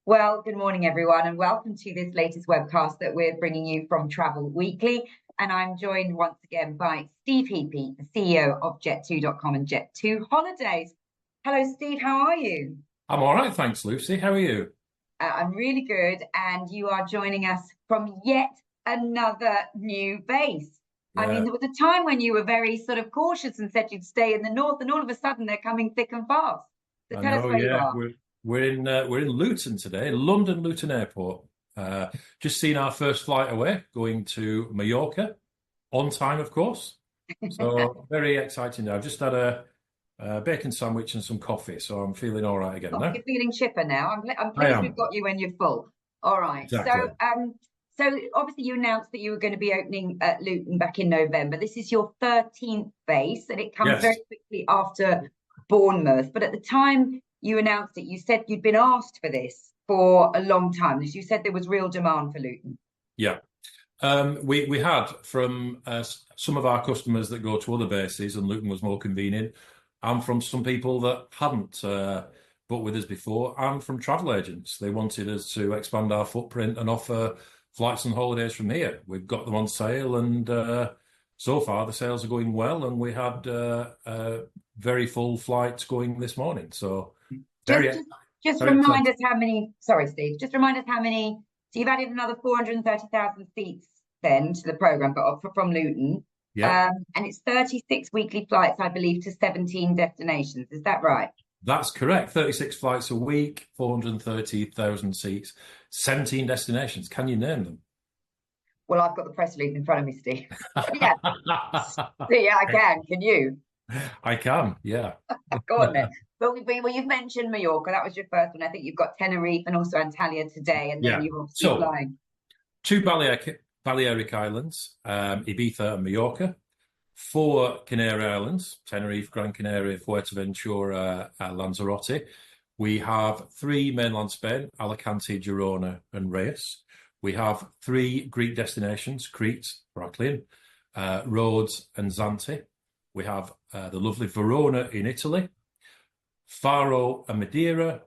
Well, good morning, everyone, and welcome to this latest webcast that we're bringing you from Travel Weekly. And I'm joined once again by Steve Heapy, the CEO of Jet2.com and Jet2 Holidays. Hello, Steve. How are you? I'm all right, thanks, Lucy. How are you? I'm really good. And you are joining us from yet another new base. I mean, Yeah. there was a time when you were very sort of cautious and said you'd stay in the north, and all of a sudden they're coming thick and fast. So I tell us know. where you Yeah, are. we're in Luton today, London Luton Airport. Just seen our first flight away, going to Mallorca, on time, of course. So very exciting. I've just had a bacon sandwich and some coffee, so I'm feeling all right again Oh, now. you're feeling chipper now. I'm I pleased we've am. got you when you're full. All right. Exactly. So obviously you announced that you were going to be opening at Luton back in November. This is your 13th base, and it comes very Yes. quickly after Bournemouth. But at the time you announced it, you said you'd been asked for this for a long time. As you said, there was real demand for Luton. Yeah. We had from some of our customers that go to other bases, and Luton was more convenient, and from some people that hadn't booked with us before, and from travel agents. They wanted us to expand our footprint and offer flights and holidays from here. We've got them on sale, and so far the sales are going well, and we had very full flights going this morning. So Just, very, just, just very remind exciting. us how many. Sorry, Steve. Just remind us how many. So you've added another 430,000 seats then to the program, but from Luton, Yeah. and it's 36 weekly flights, I believe, to 17 destinations. Is that right? That's correct. 36 flights a week, 430,000 seats, 17 destinations. Can you name them? Well, I've got the press release in front of me, Steve. Yeah, yeah, I can. Can you? I can, yeah. Go on then. But you've mentioned Mallorca. That was your first one. I think you've got Tenerife and also Antalya today, and then Yeah. you're obviously So, flying. two Balearic Islands, Ibiza and Mallorca, four Canary Islands, Tenerife, Gran Canaria, Fuerteventura, Lanzarote. We have three mainland Spain, Alicante, Girona, and Reyes. We have three Greek destinations, Crete, Heraklion, Rhodes, and Zante. We have the lovely Verona in Italy, Faro and Madeira,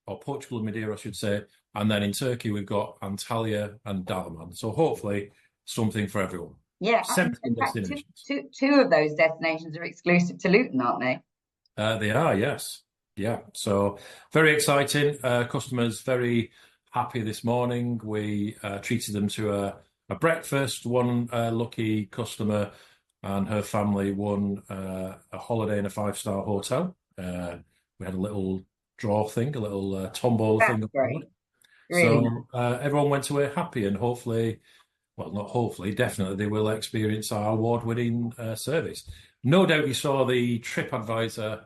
or Portugal and Madeira, I should say. And then in Turkey, we've got Antalya and Dalaman. So hopefully something for everyone. Yeah, in 17 fact, two, destinations. two, two of those destinations are exclusive to Luton, aren't they? They are, yes. Yeah. So very exciting. Customers very happy this morning. We treated them to a breakfast. One lucky customer and her family won a holiday in a five-star hotel. We had a little draw thing, a little tombola That's thing on great. board. Really So everyone went away happy, and hopefully, well, not hopefully, definitely they will experience our award-winning service. No doubt you saw the TripAdvisor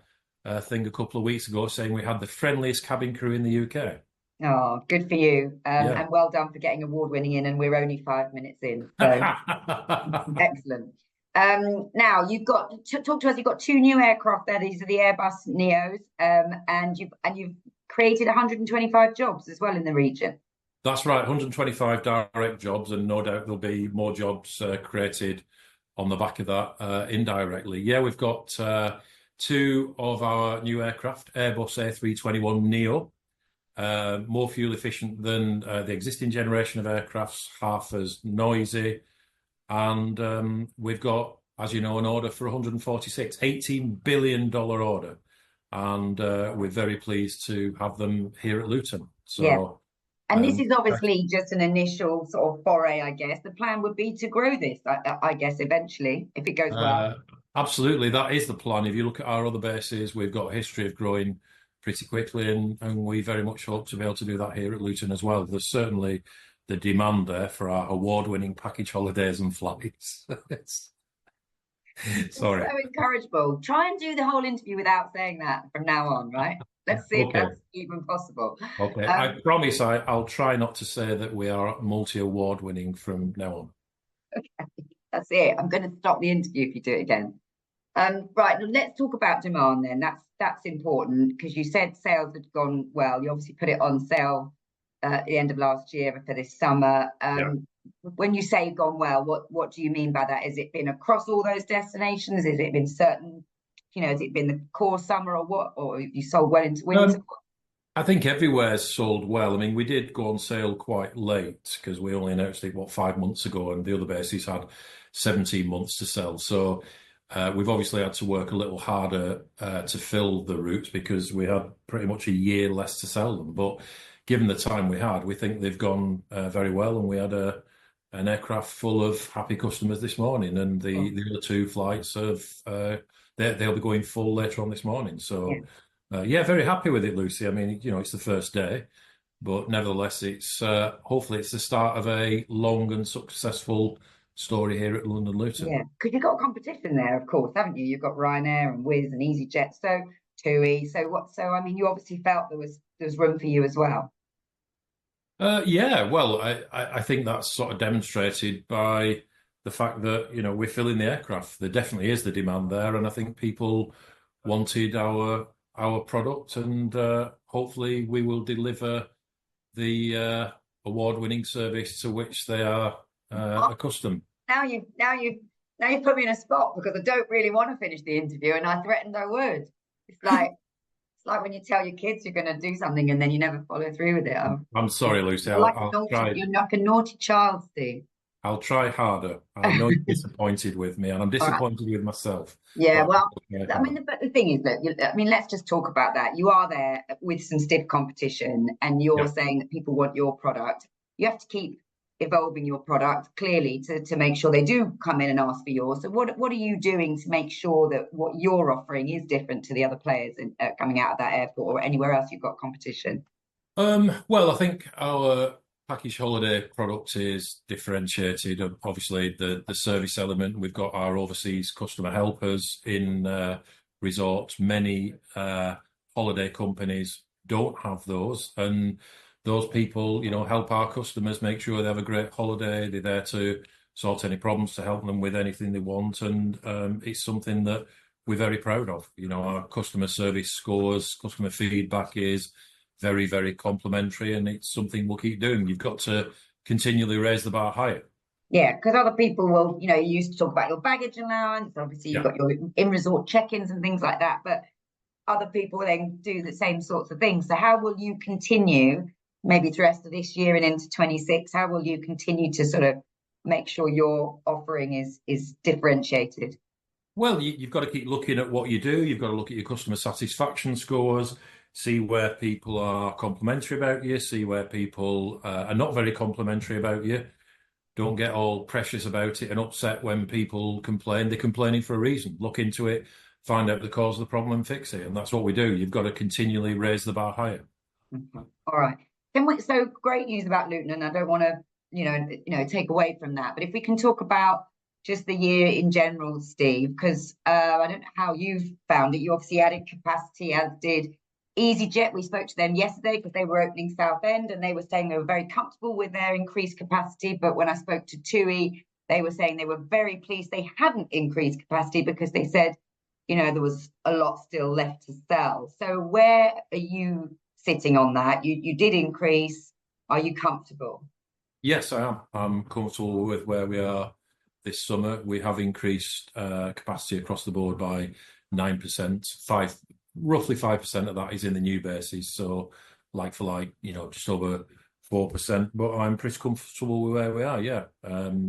thing a couple of weeks ago saying we had the friendliest cabin crew in the UK. Oh, good for you. Yeah. And well done for getting award winning in, and we're only 5 minutes in. So excellent. Now you've got talk to us. You've got two new aircraft there. These are the Airbus Neos, and you've created 125 jobs as well in the region. That's right, 125 direct jobs, and no doubt there'll be more jobs created on the back of that indirectly. Yeah, we've got two of our new aircraft, Airbus A321neo, more fuel efficient than the existing generation of aircrafts, half as noisy. And we've got, as you know, an order for 146, $18 billion order. And we're very pleased to have them here at Luton. Yeah. So, And this um, is obviously just an initial sort of foray, I guess. The plan would be to grow this, I guess, eventually, if it goes well. uh, absolutely, that is the plan. If you look at our other bases, we've got a history of growing pretty quickly, and we very much hope to be able to do that here at Luton as well. There's certainly the demand there for our award-winning package holidays and flights. It's Sorry. so encourageable. Try and do the whole interview without saying that from now on, right? Let's see if Okay. that's even possible. Okay. Um, I promise I'll try not to say that we are multi-award winning from now on. that's it. I'm going to stop the interview if you do it again. Right, now let's talk about demand then. That's important because you said sales had gone well. You obviously put it on sale at the end of last year for this summer. Yeah. When you say gone well, what do you mean by that? Has it been across all those destinations? Has it been certain, has it been the core summer or what? Or have you sold well into winter? Um, I think everywhere's sold well. I mean, we did go on sale quite late because we only announced it, 5 months ago, and the other bases had 17 months to sell. So we've obviously had to work a little harder to fill the routes because we had pretty much a year less to sell them. But given the time we had, we think they've gone very well, and we had an aircraft full of happy customers this morning, and the other two flights they'll be going full later on this morning. Yeah. So. Yeah, very happy with it, Lucy. I mean, it's the first day, but nevertheless, it's hopefully it's the start of a long and successful story here at London Luton. Yeah, because you've got competition there, of course, haven't you? You've got Ryanair and Wizz and EasyJet, so TUI. So what? So I mean, you obviously felt there was room for you as well. Yeah, well, I think that's sort of demonstrated by the fact that we're filling the aircraft. There definitely is the demand there, and I think people wanted our product, and hopefully we will deliver the award-winning service to which they are accustomed. Now you put me in a spot because I don't really want to finish the interview, and I threatened I would. It's like when you tell your kids you're going to do something and then you never follow through with it. I'm sorry, Lucy. You're like a naughty child, Steve. I'll try harder. I know you're disappointed with me, and I'm disappointed with myself. Yeah, well, I mean, but the thing is, look, I mean, let's just talk about that. You are there with some stiff competition, and you're saying that people want your product. You have to keep evolving your product clearly to make sure they do come in and ask for yours. So what are you doing to make sure that what you're offering is different to the other players coming out of that airport or anywhere else you've got competition? Well, I think our package holiday product is differentiated. Obviously, the service element. We've got our overseas customer helpers in resorts. Many holiday companies don't have those, and those people, help our customers make sure they have a great holiday. They're there to sort any problems, to help them with anything they want, and it's something that we're very proud of. Our customer service scores, customer feedback is very, very complimentary, and it's something we'll keep doing. You've got to continually raise the bar higher. Yeah, because other people will, you used to talk about your baggage allowance. Obviously, you've got your in-resort check-ins and things like that, but other people then do the same sorts of things. So how will you continue, maybe the rest of this year and into 26, how will you continue to sort of make sure your offering is differentiated? Well, you've got to keep looking at what you do. You've got to look at your customer satisfaction scores, see where people are complimentary about you, see where people are not very complimentary about you. Don't get all precious about it and upset when people complain. They're complaining for a reason. Look into it, find out the cause of the problem and fix it. And that's what we do. You've got to continually raise the bar higher. All right. So great news about Luton, and I don't want to, take away from that. But if we can talk about just the year in general, Steve, because I don't know how you've found it. You obviously added capacity, as did EasyJet. We spoke to them yesterday because they were opening Southend, and they were saying they were very comfortable with their increased capacity. But when I spoke to TUI, they were saying they were very pleased they hadn't increased capacity because they said, there was a lot still left to sell. So where are you sitting on that? You did increase. Are you comfortable? Yes, I am. I'm comfortable with where we are this summer. We have increased capacity across the board by 9%. Roughly 5% of that is in the new bases. So like for like, just over 4%. But I'm pretty comfortable with where we are. Yeah,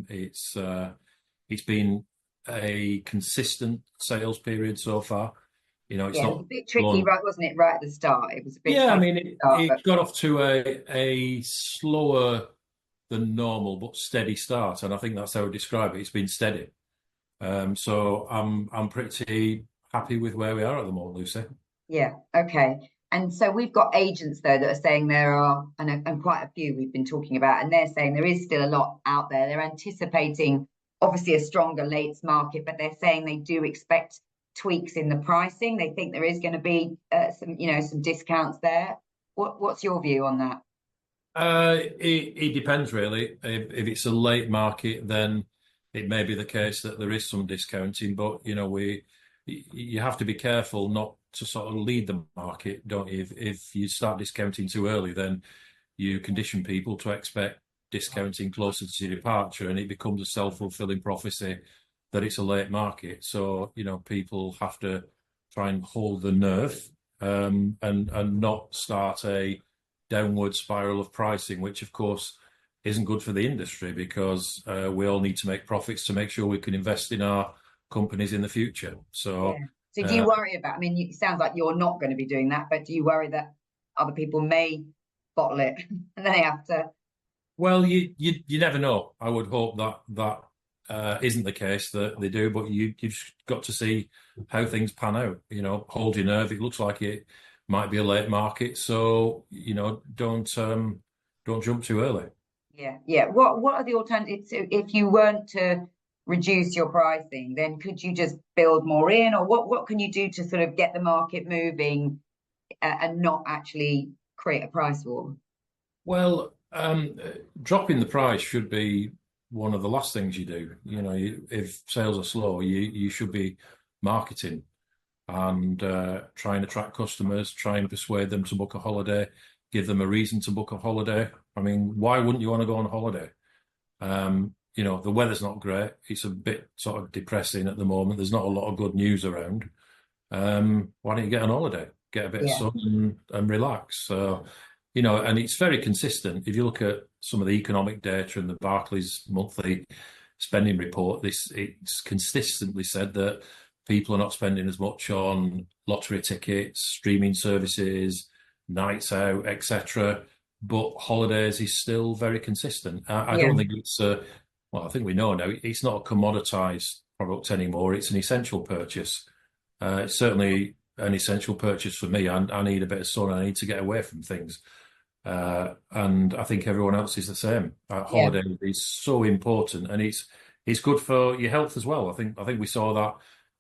it's been a consistent sales period so far. It's not. It was a bit tricky, right? Wasn't it? Right at the start, it was a bit. Yeah, I mean, it got off to a slower than normal but steady start, and I think that's how I would describe it. It's been steady. So I'm pretty happy with where we are at the moment, Lucy. Yeah. Okay. And so we've got agents though that are saying there are, and quite a few we've been talking about, and they're saying there is still a lot out there. They're anticipating obviously a stronger late market, but they're saying they do expect tweaks in the pricing. They think there is going to be some discounts there. What's your view on that? It depends really. If it's a late market, then it may be the case that there is some discounting, but you have to be careful not to sort of lead the market, don't you? If you start discounting too early, then you condition people to expect discounting closer to departure, and it becomes a self-fulfilling prophecy that it's a late market. So people have to try and hold the nerve and not start a downward spiral of pricing, which of course isn't good for the industry because we all need to make profits to make sure we can invest in our companies in the future. So, So do you worry about, I mean, it sounds like you're not going to be doing that, but do you worry that other people may bottle it and they have to? well, you never know. I would hope that isn't the case that they do, but you've got to see how things pan out. Hold your nerve. It looks like it might be a late market, so don't jump too early. Yeah. What are the alternatives if you weren't to reduce your pricing? Then could you just build more in, or what can you do to sort of get the market moving and not actually create a price war? Well, dropping the price should be one of the last things you do. If sales are slow, you should be marketing and try and attract customers, try and persuade them to book a holiday, give them a reason to book a holiday. I mean, why wouldn't you want to go on holiday? The weather's not great. It's a bit sort of depressing at the moment. There's not a lot of good news around. Why don't you get on holiday, get a bit of sun and relax? So, and it's very consistent. If you look at some of the economic data and the Barclays monthly spending report, it's consistently said that people are not spending as much on lottery tickets, streaming services, nights out, etc. But holidays is still very consistent. I don't think it's I think we know now it's not a commoditized product anymore. It's an essential purchase. It's certainly an essential purchase for me. I need a bit of sun. I need to get away from things. And I think everyone else is the same. Holiday is so important, and it's good for your health as well. I think we saw that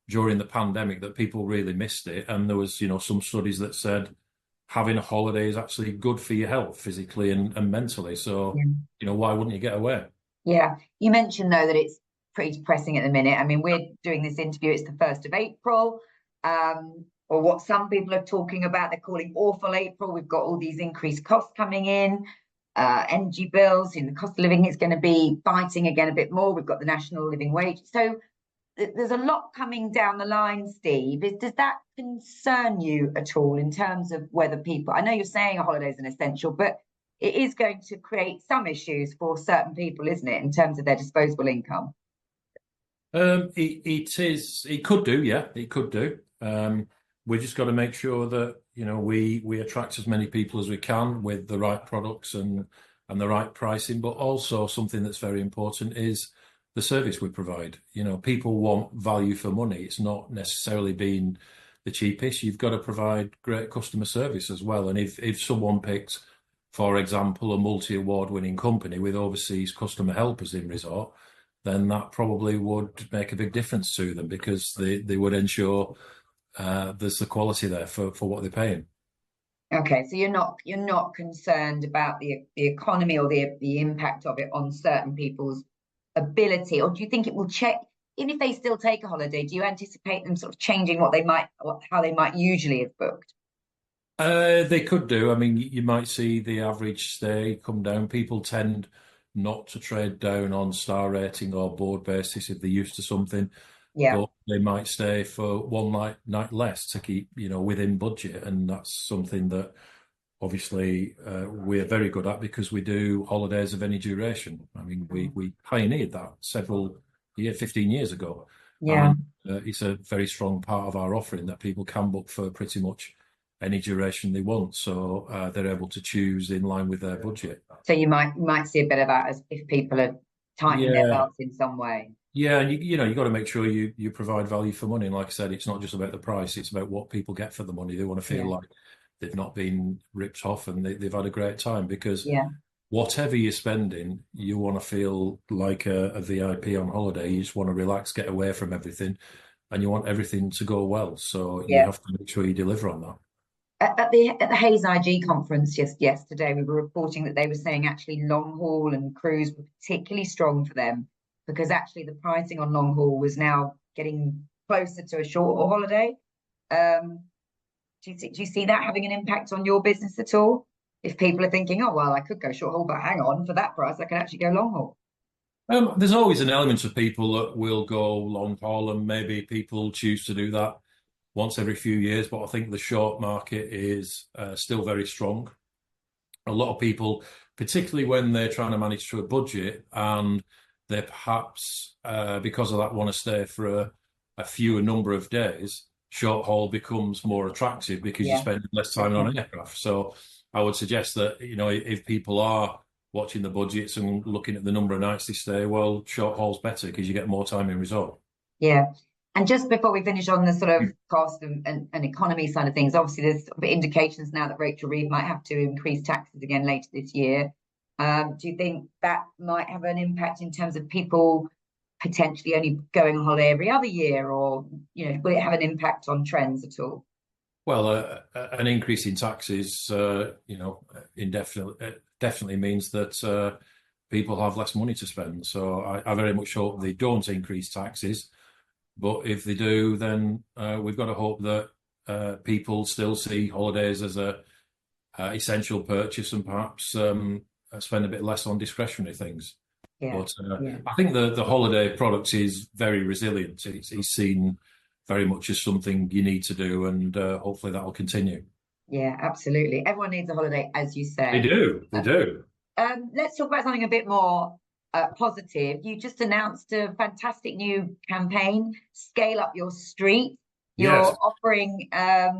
during the pandemic that people really missed it, and there was some studies that said having a holiday is actually good for your health physically and mentally. So why wouldn't you get away? Yeah, you mentioned though that it's pretty depressing at the minute. I mean, we're doing this interview, it's the 1st of April, or what some people are talking about, they're calling awful April. We've got all these increased costs coming in, energy bills, the cost of living is going to be biting again a bit more. We've got the national living wage. So there's a lot coming down the line, Steve. Does that concern you at all in terms of whether people, I know you're saying a holiday is an essential, but it is going to create some issues for certain people, isn't it, in terms of their disposable income? It could do, yeah, it could do. We just got to make sure that we attract as many people as we can with the right products and the right pricing. But also something that's very important is the service we provide. People want value for money. It's not necessarily being the cheapest. You've got to provide great customer service as well. And if someone picks, for example, a multi-award-winning company with overseas customer helpers in resort, then that probably would make a big difference to them because they would ensure there's the quality there for what they're paying. Okay, so you're not concerned about the economy or the impact of it on certain people's ability, or do you think it will check? Even if they still take a holiday, do you anticipate them sort of changing how they might usually have booked? They could do. I mean, you might see the average stay come down. People tend not to trade down on star rating or board basis if they're used to something. Yeah. But they might stay for one night less to keep, within budget. And that's something that obviously we're very good at because we do holidays of any duration. I mean, we pioneered that 15 years ago. Yeah. And it's a very strong part of our offering that people can book for pretty much any duration they want, so they're able to choose in line with their budget. So you might see a bit of that as if people are tightening their belts in some way. Yeah, and you got to make sure you provide value for money. And like I said, it's not just about the price; it's about what people get for the money. They want to feel like they've not been ripped off and they've had a great time. Because whatever you're spending, you want to feel like a VIP on holiday. You just want to relax, get away from everything, and you want everything to go well. So you have to make sure you deliver on that. At the Hayes IG conference yesterday, we were reporting that they were saying actually long haul and cruise were particularly strong for them because actually the pricing on long haul was now getting closer to a short haul holiday. Do you see that having an impact on your business at all? If people are thinking, oh, well, I could go short haul, but hang on, for that price, I can actually go long haul. There's always an element of people that will go long haul, and maybe people choose to do that once every few years, but I think the short market is still very strong. A lot of people, particularly when they're trying to manage through a budget and they perhaps, because of that, want to stay for a fewer number of days, short haul becomes more attractive because you spend less time on an aircraft. So I would suggest that, if people are watching the budgets and looking at the number of nights they stay, well, short haul's better because you get more time in resort. Yeah. And just before we finish on the sort of cost and economy side of things, obviously there's indications now that Rachel Reeves might have to increase taxes again later this year. Do you think that might have an impact in terms of people potentially only going on holiday every other year, or will it have an impact on trends at all? Well, an increase in taxes, definitely means that people have less money to spend. So I very much hope they don't increase taxes. But if they do, then we've got to hope that people still see holidays as a essential purchase and perhaps spend a bit less on discretionary things. Yeah. But I think the holiday product is very resilient. It's seen very much as something you need to do, and hopefully that will continue. Yeah, absolutely. Everyone needs a holiday, as you say. They do. They do. Let's talk about something a bit more positive. You just announced a fantastic new campaign, Scale Up Your Street. You're offering I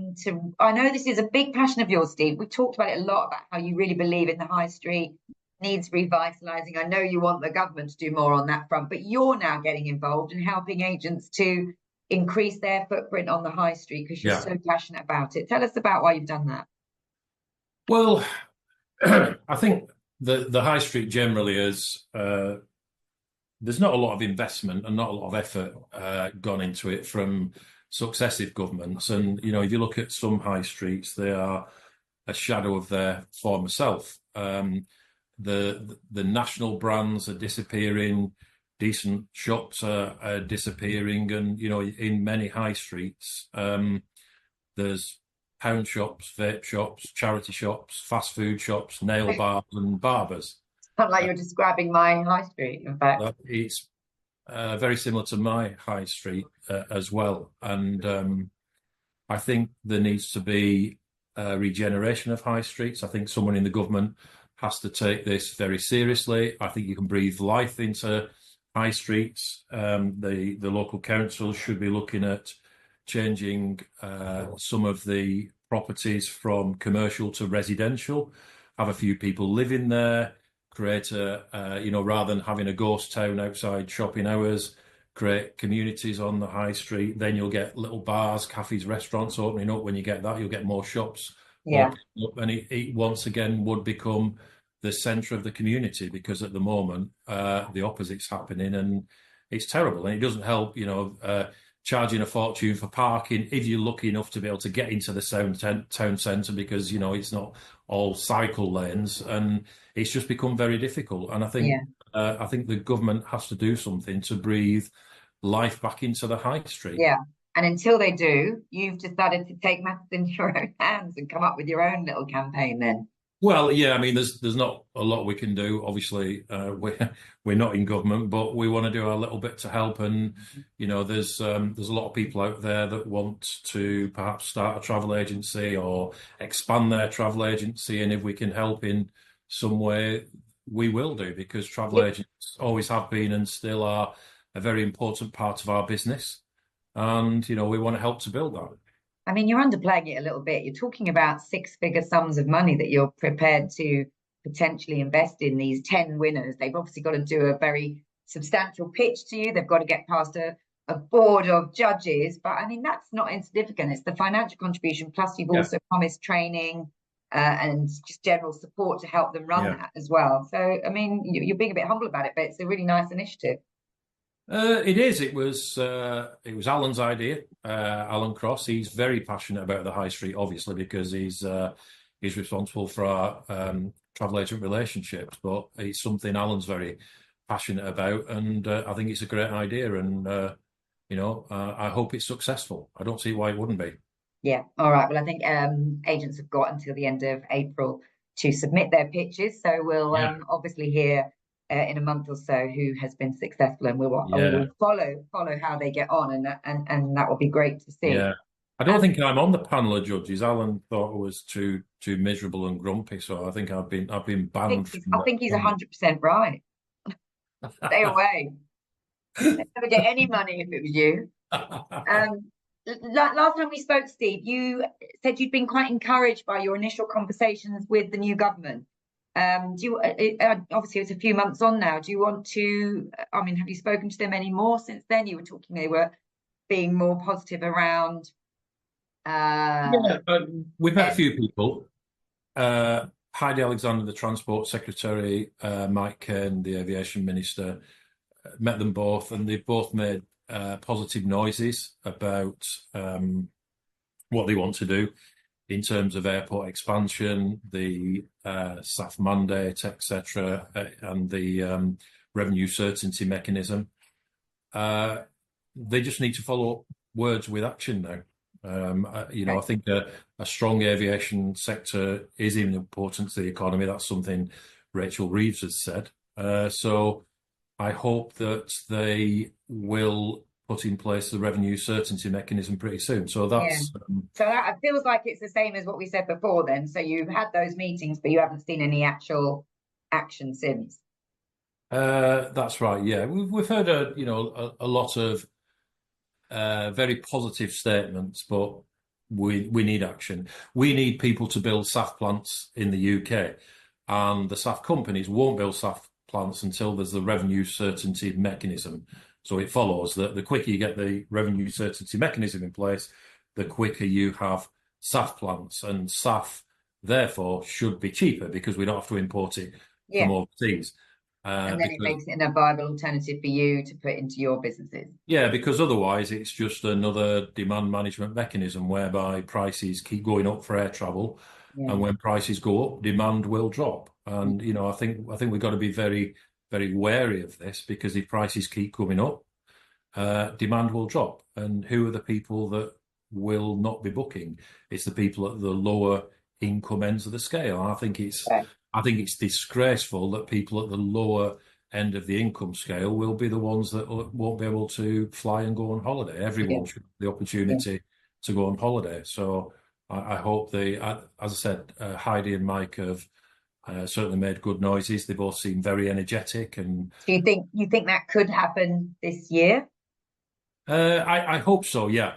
know this is a big passion of yours, Steve. We talked about it a lot, about how you really believe in the high street needs revitalizing. I know you want the government to do more on that front, but you're now getting involved in helping agents to increase their footprint on the high street because you're so passionate about it. Tell us about why you've done that. Well, I think the high street generally is there's not a lot of investment and not a lot of effort gone into it from successive governments. And if you look at some high streets, they are a shadow of their former self. The national brands are disappearing. Decent shops are disappearing, and in many high streets, there's pound shops, vape shops, charity shops, fast food shops, nail bars, and barbers. Sounds like you're describing my high street, in fact. It's very similar to my high street as well, and I think there needs to be a regeneration of high streets. I think someone in the government has to take this very seriously. I think you can breathe life into high streets. The local councils should be looking at changing some of the properties from commercial to residential, have a few people living there, create rather than having a ghost town outside shopping hours, create communities on the high street. Then you'll get little bars, cafes, restaurants opening up. When you get that, you'll get more shops. And it once again would become the centre of the community, because at the moment the opposite's happening, and it's terrible. And it doesn't help, charging a fortune for parking if you're lucky enough to be able to get into the town centre, because it's not all cycle lanes, and it's just become very difficult. And I think the government has to do something to breathe life back into the high street. Yeah. And until they do, you've decided to take matters into your own hands and come up with your own little campaign then. Well, yeah, I mean, there's not a lot we can do. Obviously, we're not in government, but we want to do our little bit to help. And there's a lot of people out there that want to perhaps start a travel agency or expand their travel agency, and if we can help in some way, we will do, because travel agents always have been and still are a very important part of our business, and we want to help to build that. I mean, you're underplaying it a little bit. You're talking about six-figure sums of money that you're prepared to potentially invest in these 10 winners. They've obviously got to do a very substantial pitch to you. They've got to get past a board of judges. But I mean, that's not insignificant. It's the financial contribution. Plus, you've also promised training and just general support to help them run that as well. So, I mean, you're being a bit humble about it, but it's a really nice initiative. It is. It was Alan's idea. Alan Cross. He's very passionate about the high street, obviously, because he's responsible for our travel agent relationships. But it's something Alan's very passionate about, and I think it's a great idea. And I hope it's successful. I don't see why it wouldn't be. Yeah. All right. Well, I think agents have got until the end of April to submit their pitches. So we'll obviously hear in a month or so who has been successful, and we'll follow how they get on, and that will be great to see. I don't think I'm on the panel of judges. Alan thought I was too miserable and grumpy, so I think I've been banned from I the think he's panel. 100% right. Stay away. I'd never get any money if it was you. Um, last time we spoke, Steve, you said you'd been quite encouraged by your initial conversations with the new government. Do you, obviously it's a few months on now. Do you want to, I mean, have you spoken to them any more since then? You were talking, they were being more positive around, Yeah, we've met a and few people. Heidi Alexander, the Transport Secretary, Mike Kane, the Aviation Minister, met them both, and they've both made positive noises about what they want to do in terms of airport expansion, the SAF mandate, etc., and the revenue certainty mechanism. They just need to follow up words with action now. I think a strong aviation sector is even important to the economy. That's something Rachel Reeves has said. So I hope that they will put in place the revenue certainty mechanism pretty soon. So yeah. that's So that it feels like it's the same as what we said before then. So you've had those meetings, but you haven't seen any actual action since. that's right. Yeah, we've heard a lot of very positive statements, but we need action. We need people to build SAF plants in the UK, and the SAF companies won't build SAF plants until there's the revenue certainty mechanism. So it follows that the quicker you get the revenue certainty mechanism in place, the quicker you have SAF plants, and SAF therefore should be cheaper because we don't have to import it Yeah. from overseas. And then it makes it a viable alternative for you to put into your businesses. Yeah, because otherwise it's just another demand management mechanism whereby prices keep going up for air travel, and when prices go up, demand will drop. And I think we've got to be very, very wary of this, because if prices keep coming up, demand will drop. And who are the people that will not be booking? It's the people at the lower income ends of the scale. And I think it's disgraceful that people at the lower end of the income scale will be the ones that won't be able to fly and go on holiday. Everyone should have the opportunity to go on holiday. So I hope as I said, Heidi and Mike have certainly made good noises. They both seem very energetic. And Do you think that could happen this year? I hope so, yeah.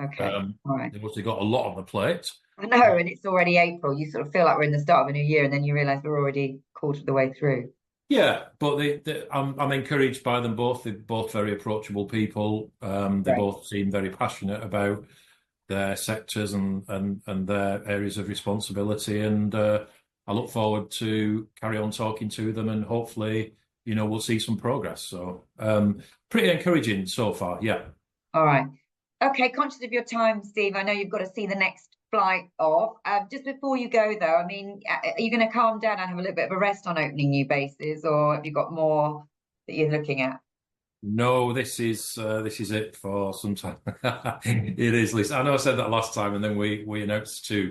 Okay. All right. They've obviously got a lot on the plate. I know, and it's already April. You sort of feel like we're in the start of a new year, and then you realise we're already quarter of the way through. Yeah, but I'm encouraged by them both. They're both very approachable people. They both seem very passionate about their sectors and their areas of responsibility. And I look forward to carry on talking to them, and hopefully, we'll see some progress. So pretty encouraging so far. Yeah. All right. Okay, conscious of your time, Steve. I know you've got to see the next flight off. Just before you go, though, I mean, are you going to calm down and have a little bit of a rest on opening new bases, or have you got more that you're looking at? No, this is it for some time. It is, Lisa. I know I said that last time, and then we announced two,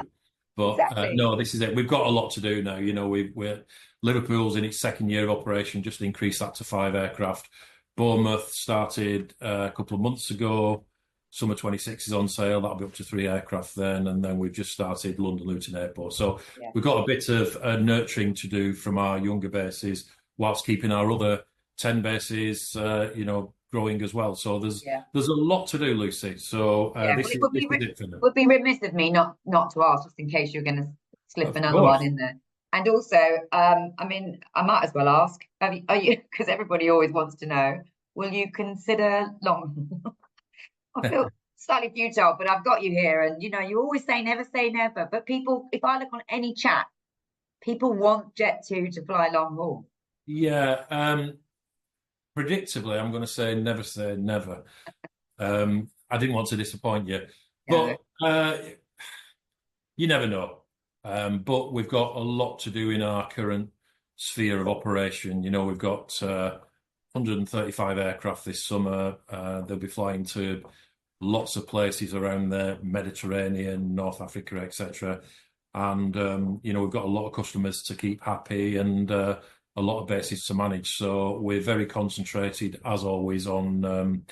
but Exactly. no, this is it. We've got a lot to do now. We're Liverpool's in its second year of operation, just increased that to 5 aircraft. Bournemouth started a couple of months ago. Summer 26 is on sale. That'll be up to 3 aircraft then. And then we've just started London Luton Airport. So we've got a bit of nurturing to do from our younger bases, whilst keeping our other 10 bases, growing as well. So there's a lot to do, Lucy. So this is it for them. It would be remiss of me not to ask, just in case you're going to slip Of another course. one in there. And also, I mean, I might as well ask, are you, because everybody always wants to know, will you consider long? I feel slightly futile, but I've got you here, and you always say never. But people, if I look on any chat, people want Jet2 to fly long haul. Yeah, predictably, I'm going to say never. I didn't want to disappoint you, but you never know. But we've got a lot to do in our current sphere of operation. We've got 135 aircraft this summer. They'll be flying to lots of places around the Mediterranean, North Africa, etc. And we've got a lot of customers to keep happy, and a lot of bases to manage. So we're very concentrated, as always, on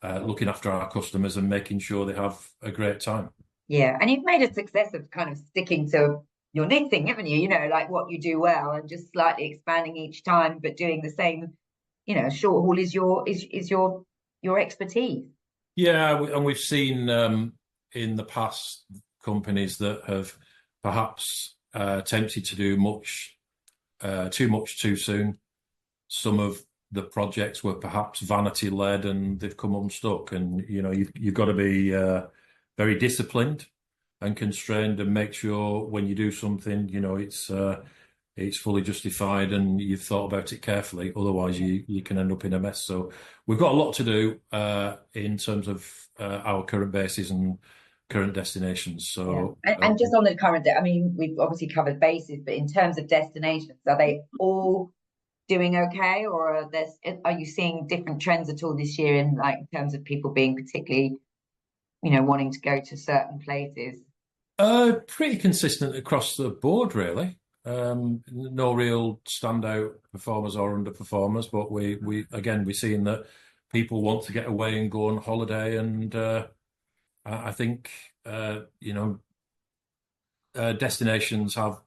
looking after our customers and making sure they have a great time. Yeah, and you've made a success of kind of sticking to your knitting, haven't you? You know, like what you do well, and just slightly expanding each time, but doing the same. You know, short haul is your expertise. Yeah, and we've seen in the past companies that have perhaps attempted to do too much too soon. Some of the projects were perhaps vanity led and they've come unstuck. And you know, you've got to be very disciplined and constrained and make sure when you do something, you know, it's fully justified and you've thought about it carefully. Otherwise, you can end up in a mess. So we've got a lot to do in terms of our current bases and current destinations. So, and just on the current, I mean, we've obviously covered bases, but in terms of destinations, are they all doing okay, or are you seeing different trends at all this year in like in terms of people being particularly, you know, wanting to go to certain places? pretty consistent across the board, really. No real standout performers or underperformers, but we're seeing that people want to get away and go on holiday, and I think you know destinations have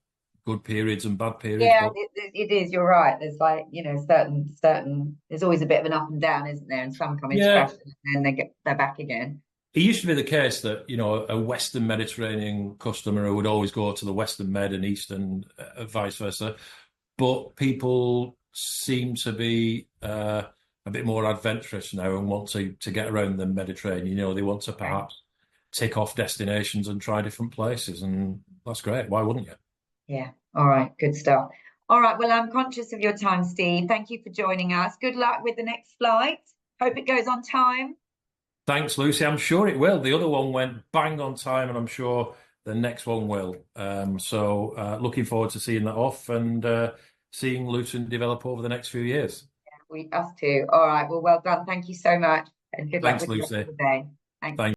good periods and bad periods. Yeah, But it is. You're right. There's like, you know, certain. There's always a bit of an up and down, isn't there? And some come into yeah, fashion and then they're back again. it used to be the case that you know a Western Mediterranean customer would always go to the Western Med and Eastern, vice versa. But people seem to be a bit more adventurous now and want to get around the Mediterranean. You know, they want to perhaps tick off destinations and try different places, and that's great. Why wouldn't you? Yeah. All right. Good stuff. All right. Well, I'm conscious of your time, Steve. Thank you for joining us. Good luck with the next flight. Hope it goes on time. Thanks, Lucy. I'm sure it will. The other one went bang on time, and I'm sure the next one will. Looking forward to seeing that off and seeing Luton develop over the next few years. Us too. All right. Well done. Thank you so much. And good luck Thanks, with the rest Lucy. of the day. Thanks. Thank